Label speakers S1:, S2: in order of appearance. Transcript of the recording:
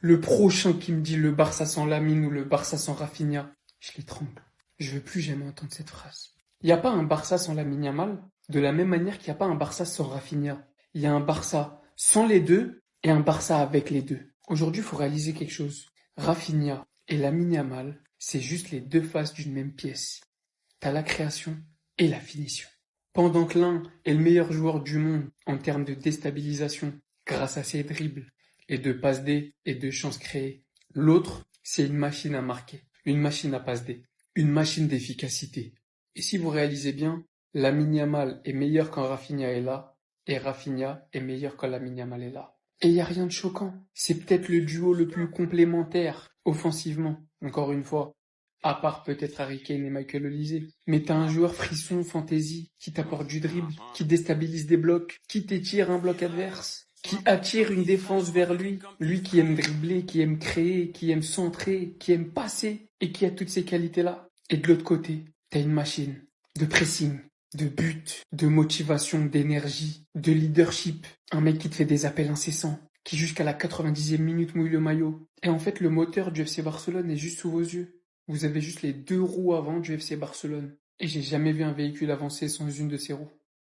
S1: Le prochain qui me dit le Barça sans Lamine ou le Barça sans Rafinha, je l'étrangle. Je veux plus jamais entendre cette phrase. Il n'y a pas un Barça sans Lamine Yamal, de la même manière qu'il n'y a pas un Barça sans Rafinha. Il y a un Barça sans les deux et un Barça avec les deux. Aujourd'hui, il faut réaliser quelque chose. Rafinha et Lamine Yamal, c'est juste les deux faces d'une même pièce. T'as la création et la finition. Pendant que l'un est le meilleur joueur du monde en termes de déstabilisation, grâce à ses dribbles et de passes D et de chances créées, l'autre, c'est une machine à marquer, une machine à passes D, une machine d'efficacité. Et si vous réalisez bien, Lamine Yamal est meilleur quand Rafinha est là, et Rafinha est meilleur quand Lamine Yamal est là. Et il n'y a rien de choquant. C'est peut-être le duo le plus complémentaire, offensivement, encore une fois. À part peut-être Harry Kane et Michael Olise. Mais t'as un joueur frisson, fantaisie, qui t'apporte du dribble, qui déstabilise des blocs, qui t'étire un bloc adverse, qui attire une défense vers lui. Lui qui aime dribbler, qui aime créer, qui aime centrer, qui aime passer, et qui a toutes ces qualités-là. Et de l'autre côté, t'as une machine de pressing, de but, de motivation, d'énergie, de leadership. Un mec qui te fait des appels incessants, qui jusqu'à la 90e minute mouille le maillot. Et en fait, le moteur du FC Barcelone est juste sous vos yeux. Vous avez juste les deux roues avant du FC Barcelone. Et j'ai jamais vu un véhicule avancer sans une de ces roues.